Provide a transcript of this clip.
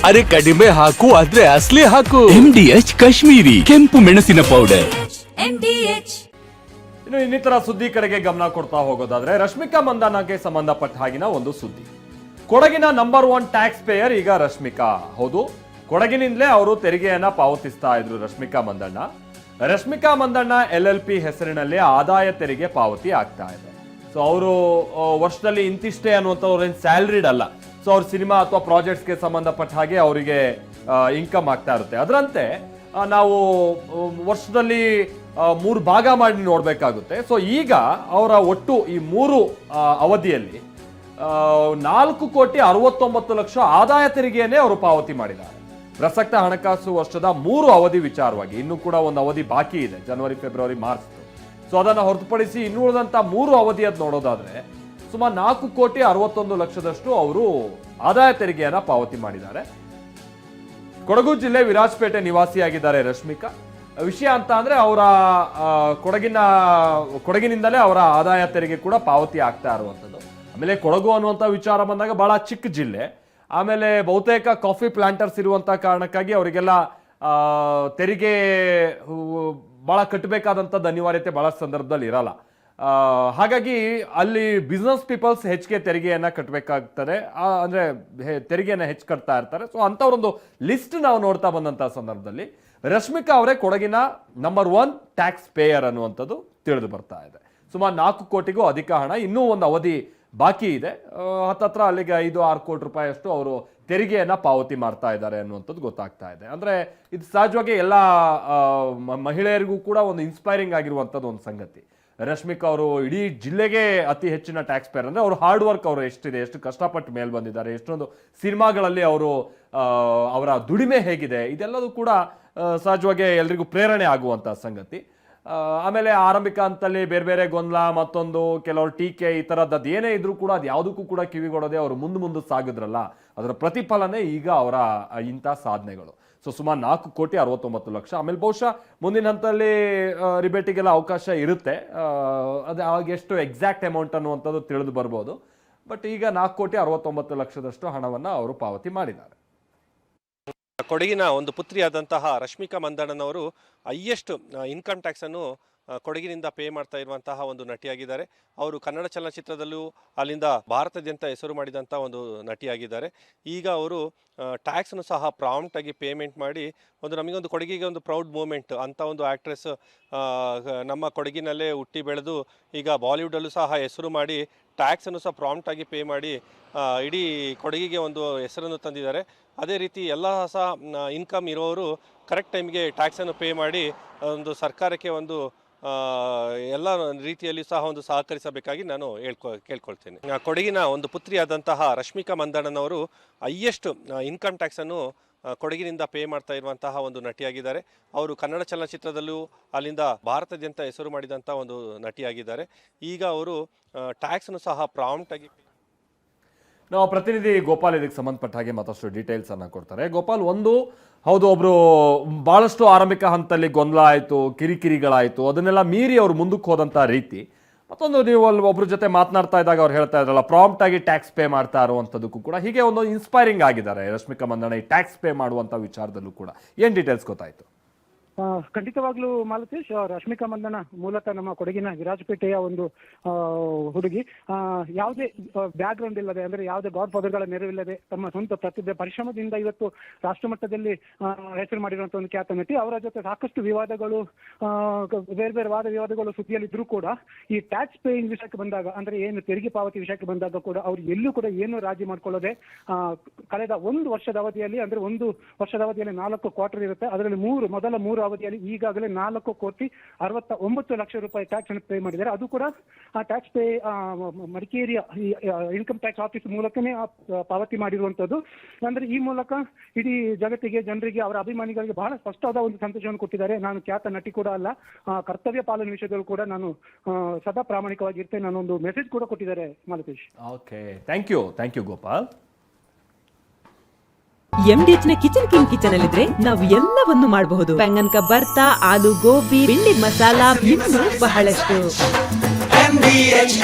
ಅರೆ ಕಡಿಮೆ ಹಾಕು ಆದ್ರೆ ಅಸ್ಲಿ ಹಾಕು. MDH ಕಾಶ್ಮೀರಿ ಕೆಂಪು ಮೆಣಸಿನ ಪೌಡರ್. ಇನ್ನು ಇನ್ನಿತರ ಸುದ್ದಿ ಕಡೆಗೆ ಗಮನ ಕೊಡ್ತಾ ಹೋಗೋದಾದ್ರೆ ರಶ್ಮಿಕಾ ಮಂದಣ್ಣಗೆ ಸಂಬಂಧಪಟ್ಟ ಹಾಗಿನ ಒಂದು ಸುದ್ದಿ. ಕೊಡಗಿನ ನಂಬರ್ 1 ಟ್ಯಾಕ್ಸ್ ಪೇಯರ್ ಈಗ ರಶ್ಮಿಕಾ. ಹೌದು, ಕೊಡಗಿನಿಂದಲೇ ಅವರು ತೆರಿಗೆಯನ್ನ ಪಾವತಿಸ್ತಾ ಇದ್ರು ರಶ್ಮಿಕಾ ಮಂದಣ್ಣ. ರಶ್ಮಿಕಾ ಮಂದಣ್ಣ LLP ಹೆಸರಿನಲ್ಲಿ ಆದಾಯ ತೆರಿಗೆ ಪಾವತಿ ಆಗ್ತಾ ಇದೆ. ಸೊ ಅವರು ವರ್ಷದಲ್ಲಿ ಇಂತಿಷ್ಟೇ ಅನ್ನುವಂಥ ಅವ್ರೇನು ಸ್ಯಾಲ್ರಿಡ್ ಅಲ್ಲ. ಸೊ ಅವ್ರ ಸಿನಿಮಾ ಅಥವಾ ಪ್ರಾಜೆಕ್ಟ್ಸ್ಗೆ ಸಂಬಂಧಪಟ್ಟ ಹಾಗೆ ಅವರಿಗೆ ಇನ್ಕಮ್ ಆಗ್ತಾ ಇರುತ್ತೆ. ಅದರಂತೆ ನಾವು ವರ್ಷದಲ್ಲಿ 3 ಭಾಗ ಮಾಡಿ ನೋಡಬೇಕಾಗುತ್ತೆ. ಸೊ ಈಗ ಅವರ ಒಟ್ಟು ಈ 3 ಅವಧಿಯಲ್ಲಿ 4,69,00,000 ಆದಾಯ ತೆರಿಗೆಯನ್ನೇ ಅವರು ಪಾವತಿ ಮಾಡಿದ್ದಾರೆ. ಪ್ರಸಕ್ತ ಹಣಕಾಸು ವರ್ಷದ 3 ಅವಧಿ ವಿಚಾರವಾಗಿ ಇನ್ನೂ ಕೂಡ ಒಂದು ಅವಧಿ ಬಾಕಿ ಇದೆ, ಜನವರಿ, ಫೆಬ್ರವರಿ, ಮಾರ್ಚ್. ಸೊ ಅದನ್ನು ಹೊರತುಪಡಿಸಿ ಇನ್ನುಳಿದಂತ 3 ಅವಧಿಯದ್ದು ನೋಡೋದಾದ್ರೆ ಸುಮಾರು 4,61,00,000 ಅವರು ಆದಾಯ ತೆರಿಗೆಯನ್ನ ಪಾವತಿ ಮಾಡಿದ್ದಾರೆ. ಕೊಡಗು ಜಿಲ್ಲೆ ವಿರಾಜಪೇಟೆ ನಿವಾಸಿಯಾಗಿದ್ದಾರೆ ರಶ್ಮಿಕಾ. ವಿಷಯ ಅಂತ ಅಂದ್ರೆ ಅವರ ಕೊಡಗಿನಿಂದಲೇ ಅವರ ಆದಾಯ ತೆರಿಗೆ ಕೂಡ ಪಾವತಿ ಆಗ್ತಾ ಇರುವಂಥದ್ದು. ಆಮೇಲೆ ಕೊಡಗು ಅನ್ನುವಂಥ ವಿಚಾರ ಬಂದಾಗ ಬಹಳ ಚಿಕ್ಕ ಜಿಲ್ಲೆ, ಆಮೇಲೆ ಬಹುತೇಕ ಕಾಫಿ ಪ್ಲಾಂಟರ್ಸ್ ಇರುವಂತ ಕಾರಣಕ್ಕಾಗಿ ಅವರಿಗೆಲ್ಲ ತೆರಿಗೆ ಬಹಳ ಕಟ್ಟಬೇಕಾದಂಥದ್ದು ಅನಿವಾರ್ಯತೆ ಬಹಳ ಸಂದರ್ಭದಲ್ಲಿ ಇರಲ್ಲ. ಹಾಗಾಗಿ ಅಲ್ಲಿ ಬಿಸ್ನೆಸ್ ಪೀಪಲ್ಸ್ ಹೆಚ್ಚಿಗೆ ತೆರಿಗೆಯನ್ನ ಕಟ್ಟಬೇಕಾಗ್ತದೆ, ಅಂದ್ರೆ ತೆರಿಗೆಯನ್ನ ಹೆಚ್ಚು ಕಟ್ತಾ ಇರ್ತಾರೆ. ಸೊ ಅಂಥವ್ರೊಂದು ಲಿಸ್ಟ್ ನಾವು ನೋಡ್ತಾ ಬಂದಂತಹ ಸಂದರ್ಭದಲ್ಲಿ ರಶ್ಮಿಕಾ ಅವರೇ ಕೊಡಗಿನ ನಂಬರ್ 1 ಟ್ಯಾಕ್ಸ್ ಪೇಯರ್ ಅನ್ನುವಂಥದ್ದು ತಿಳಿದು ಬರ್ತಾ ಇದೆ. ಸುಮಾರು 4 ಕೋಟಿಗೂ ಅಧಿಕ ಹಣ ಇನ್ನೂ ಒಂದು ಅವಧಿ ಬಾಕಿ ಇದೆ. ಹತ್ತತ್ರ ಅಲ್ಲಿಗೆ 5-6 ಕೋಟಿ ರೂಪಾಯಿ ಅಷ್ಟು ಅವರು ತೆರಿಗೆಯನ್ನ ಪಾವತಿ ಮಾಡ್ತಾ ಇದ್ದಾರೆ ಅನ್ನುವಂಥದ್ದು ಗೊತ್ತಾಗ್ತಾ ಇದೆ. ಅಂದ್ರೆ ಇದು ಸಹಜವಾಗಿ ಎಲ್ಲ ಮಹಿಳೆಯರಿಗೂ ಕೂಡ ಒಂದು ಇನ್ಸ್ಪೈರಿಂಗ್ ಆಗಿರುವಂಥದ್ದು ಒಂದು ಸಂಗತಿ. ರಶ್ಮಿಕಾ ಅವರು ಇಡೀ ಜಿಲ್ಲೆಗೆ ಅತಿ ಹೆಚ್ಚಿನ ಟ್ಯಾಕ್ಸ್ ಪೇಯರ್. ಅಂದ್ರೆ ಅವ್ರ ಹಾರ್ಡ್ ವರ್ಕ್ ಅವರು ಎಷ್ಟಿದೆ, ಎಷ್ಟು ಕಷ್ಟಪಟ್ಟು ಮೇಲೆ ಬಂದಿದ್ದಾರೆ, ಎಷ್ಟೊಂದು ಸಿನಿಮಾಗಳಲ್ಲಿ ಅವರು ಅವರ ದುಡಿಮೆ ಹೇಗಿದೆ, ಇದೆಲ್ಲದೂ ಕೂಡ ಸಹಜವಾಗಿ ಎಲ್ರಿಗೂ ಪ್ರೇರಣೆ ಆಗುವಂಥ ಸಂಗತಿ. ಆಮೇಲೆ ಆರಂಭಿಕ ಹಂತದಲ್ಲಿ ಬೇರೆ ಬೇರೆ ಗೊಂದಲ, ಮತ್ತೊಂದು ಕೆಲವರು ಟೀಕೆ, ಈ ಥರದ್ದು ಏನೇ ಇದ್ರೂ ಕೂಡ ಅದು ಯಾವುದಕ್ಕೂ ಕೂಡ ಕಿವಿಗೊಡದೆ ಅವರು ಮುಂದೆ ಸಾಗಿದ್ರಲ್ಲ, ಅದರ ಪ್ರತಿಫಲನೆ ಈಗ ಅವರ ಇಂಥ ಸಾಧನೆಗಳು. ಸೊ ಸುಮಾರು 4,69,00,000. ಆಮೇಲೆ ಬಹುಶಃ ಮುಂದಿನ ಹಂತದಲ್ಲಿ ರಿಬೇಟಿಗೆಲ್ಲ ಅವಕಾಶ ಇರುತ್ತೆ. ಅದು ಆಗ ಎಷ್ಟು ಎಕ್ಸಾಕ್ಟ್ ಅಮೌಂಟ್ ಅನ್ನುವಂಥದ್ದು ತಿಳಿದು ಬರ್ಬೋದು. ಬಟ್ ಈಗ 4,69,00,000 ಹಣವನ್ನು ಅವರು ಪಾವತಿ ಮಾಡಿದ್ದಾರೆ. ಕೊಡಗಿನ ಒಂದು ಪುತ್ರಿಯಾದಂತಹ ರಶ್ಮಿಕಾ ಮಂದಣ್ಣನವರು ಹೈಯೆಸ್ಟ್ ಇನ್ಕಮ್ ಟ್ಯಾಕ್ಸನ್ನು ಕೊಡಗಿನಿಂದ ಪೇ ಮಾಡ್ತಾ ಇರುವಂತಹ ಒಂದು ನಟಿಯಾಗಿದ್ದಾರೆ. ಅವರು ಕನ್ನಡ ಚಲನಚಿತ್ರದಲ್ಲೂ ಅಲ್ಲಿಂದ ಭಾರತದಾದ್ಯಂತ ಹೆಸರು ಮಾಡಿದಂಥ ಒಂದು ನಟಿಯಾಗಿದ್ದಾರೆ. ಈಗ ಅವರು ಟ್ಯಾಕ್ಸನ್ನು ಸಹ ಪ್ರಾಂಪ್ಟ್ ಆಗಿ ಪೇಮೆಂಟ್ ಮಾಡಿ ನಮಗೊಂದು ಕೊಡಗಿಗೆ ಒಂದು ಪ್ರೌಡ್ ಮೂಮೆಂಟ್ ಅಂತ ಒಂದು ಆ್ಯಕ್ಟ್ರೆಸ್ ನಮ್ಮ ಕೊಡಗಿನಲ್ಲೇ ಹುಟ್ಟಿ ಬೆಳೆದು ಈಗ ಬಾಲಿವುಡಲ್ಲೂ ಸಹ ಹೆಸರು ಮಾಡಿ ಟ್ಯಾಕ್ಸನ್ನು ಸಹ ಪ್ರಾಂಪ್ಟ್ ಆಗಿ ಪೇ ಮಾಡಿ ಇಡೀ ಕೊಡಗಿಗೆ ಒಂದು ಹೆಸರನ್ನು ತಂದಿದ್ದಾರೆ. ಅದೇ ರೀತಿ ಎಲ್ಲ ಸಹ ಇನ್ಕಮ್ ಇರೋರು ಕರೆಕ್ಟ್ ಟೈಮ್ಗೆ ಟ್ಯಾಕ್ಸನ್ನು ಪೇ ಮಾಡಿ ಒಂದು ಸರ್ಕಾರಕ್ಕೆ ಒಂದು ಎಲ್ಲ ರೀತಿಯಲ್ಲಿ ಸಹ ಒಂದು ಸಹಕರಿಸಬೇಕಾಗಿ ನಾನು ಕೇಳ್ಕೊಳ್ತೇನೆ. ಕೊಡಗಿನ ಒಂದು ಪುತ್ರಿಯಾದಂತಹ ರಶ್ಮಿಕಾ ಮಂದಣ್ಣನವರು ಹೈಯೆಸ್ಟ್ ಇನ್ಕಮ್ ಟ್ಯಾಕ್ಸನ್ನು ಕೊಡಗಿನಿಂದ ಪೇ ಮಾಡ್ತಾ ಇರುವಂತಹ ಒಂದು ನಟಿಯಾಗಿದ್ದಾರೆ. ಅವರು ಕನ್ನಡ ಚಲನಚಿತ್ರದಲ್ಲೂ ಅಲ್ಲಿಂದ ಭಾರತದಾದ್ಯಂತ ಹೆಸರು ಮಾಡಿದಂಥ ಒಂದು ನಟಿಯಾಗಿದ್ದಾರೆ. ಈಗ ಅವರು ಟ್ಯಾಕ್ಸನ್ನು ಸಹ ಪ್ರಾಂಪ್ಟ್ ಆಗಿ ನಾವು ಪ್ರತಿನಿಧಿ ಗೋಪಾಲ್ ಇದಕ್ಕೆ ಸಂಬಂಧಪಟ್ಟ ಹಾಗೆ ಮತ್ತಷ್ಟು ಡೀಟೇಲ್ಸ್ ಅನ್ನ ಕೊಡ್ತಾರೆ. ಗೋಪಾಲ್, ಹೌದು, ಒಬ್ರು ಬಹಳಷ್ಟು ಆರಂಭಿಕ ಹಂತದಲ್ಲಿ ಗೊಂದಲ ಆಯಿತು, ಕಿರಿಕಿರಿಗಳಾಯಿತು, ಅದನ್ನೆಲ್ಲ ಮೀರಿ ಅವರು ಮುಂದಕ್ಕೆ ಹೋದಂಥ ರೀತಿ. ಮತ್ತೊಂದು, ನೀವು ಅಲ್ಲಿ ಒಬ್ರ ಜೊತೆ ಮಾತನಾಡ್ತಾ ಇದ್ದಾಗ ಅವ್ರು ಹೇಳ್ತಾ ಇದ್ರಲ್ಲ, ಪ್ರಾಂಪ್ಟ್ ಆಗಿ ಟ್ಯಾಕ್ಸ್ ಪೇ ಮಾಡ್ತಾ ಇರುವಂಥದ್ದಕ್ಕೂ ಕೂಡ ಹೀಗೆ ಒಂದು ಇನ್ಸ್ಪೈರಿಂಗ್ ಆಗಿದ್ದಾರೆ ರಶ್ಮಿಕಾ ಮಂದಣ್ಣ ಈ ಟ್ಯಾಕ್ಸ್ ಪೇ ಮಾಡುವಂಥ ವಿಚಾರದಲ್ಲೂ ಕೂಡ. ಏನು ಡೀಟೇಲ್ಸ್ ಗೊತ್ತಾಯಿತು? ಖಂಡಿತವಾಗ್ಲೂ ಮಾಲತೇಶ್, ರಶ್ಮಿಕಾ ಮಂದಣ್ಣ ಮೂಲತಃ ನಮ್ಮ ಕೊಡಗಿನ ವಿರಾಜಪೇಟೆಯ ಒಂದು ಹುಡುಗಿ. ಯಾವುದೇ ಬ್ಯಾಕ್ ಗ್ರೌಂಡ್ ಇಲ್ಲದೆ, ಅಂದ್ರೆ ಯಾವುದೇ ಗಾಡ್ ಫಾದರ್ಗಳ ನೆರವಿಲ್ಲದೆ ತಮ್ಮ ಸ್ವಂತ ಪ್ರತಿಭೆ ಪರಿಶ್ರಮದಿಂದ ಇವತ್ತು ರಾಷ್ಟ್ರಮಟ್ಟದಲ್ಲಿ ಹೆಸರು ಮಾಡಿರುವಂತಹ ಒಂದು ಖ್ಯಾತ ನಟಿ. ಅವರ ಜೊತೆ ಸಾಕಷ್ಟು ವಿವಾದಗಳು, ಬೇರೆ ಬೇರೆ ವಾದ ವಿವಾದಗಳು ಸುದ್ದಿಯಲ್ಲಿದ್ರೂ ಕೂಡ ಈ ಟ್ಯಾಕ್ಸ್ ಪೇಯಿಂಗ್ ವಿಷಯಕ್ಕೆ ಬಂದಾಗ, ಅಂದ್ರೆ ಏನು ತೆರಿಗೆ ಪಾವತಿ ವಿಷಯಕ್ಕೆ ಬಂದಾಗ ಕೂಡ ಅವ್ರು ಎಲ್ಲೂ ಕೂಡ ಏನು ರಾಜಿ ಮಾಡ್ಕೊಳ್ಳದೆ ಕಳೆದ 1 ವರ್ಷದ ಅವಧಿಯಲ್ಲಿ, ಅಂದ್ರೆ 1 ವರ್ಷದ ಅವಧಿಯಲ್ಲಿ 4 ಕ್ವಾರ್ಟರ್ ಇರುತ್ತೆ. ಅದರಲ್ಲಿ ಮೊದಲ 3 ಅವಧಿಯಲ್ಲಿ ಈಗಾಗಲೇ 4,69,00,000 ರೂಪಾಯಿ ಟ್ಯಾಕ್ಸ್ ಅನ್ನು ಪೇ ಮಾಡಿದ್ದಾರೆ. ಅದು ಕೂಡ ಆ ಟ್ಯಾಕ್ಸ್ ಪೇ ಮಡಿಕೇರಿಯ ಇನ್ಕಮ್ ಟ್ಯಾಕ್ಸ್ ಆಫೀಸ್ ಮೂಲಕನೇ ಪಾವತಿ ಮಾಡಿರುವಂತದ್ದು. ಅಂದ್ರೆ ಈ ಮೂಲಕ ಇಡೀ ಜಗತ್ತಿಗೆ, ಜನರಿಗೆ, ಅವರ ಅಭಿಮಾನಿಗಳಿಗೆ ಬಹಳ ಸ್ಪಷ್ಟವಾದ ಒಂದು ಸಂದೇಶವನ್ನು ಕೊಟ್ಟಿದ್ದಾರೆ. ನಾನು ಖ್ಯಾತ ನಟಿ ಕೂಡ ಅಲ್ಲ, ಕರ್ತವ್ಯ ಪಾಲನೆ ವಿಷಯದಲ್ಲೂ ಕೂಡ ನಾನು ಸದಾ ಪ್ರಾಮಾಣಿಕವಾಗಿರ್ತೇನೆ, ನಾನೊಂದು ಮೆಸೇಜ್ ಕೂಡ ಕೊಟ್ಟಿದ್ದಾರೆ Malatesh. Okay, thank you Gopal. MDH ನ ಕಿಚನ್ ಅಲ್ಲಿದ್ರೆ ನಾವು ಎಲ್ಲವನ್ನು ಮಾಡಬಹುದು. ಬೆಂಗನ್ ಕ ಬರ್ತಾ, ಆಲೂ ಗೋಬಿ, ಬಿಳಿ ಮಸಾಲಾ, ಇನ್ನೂ ಬಹಳಷ್ಟು. MDH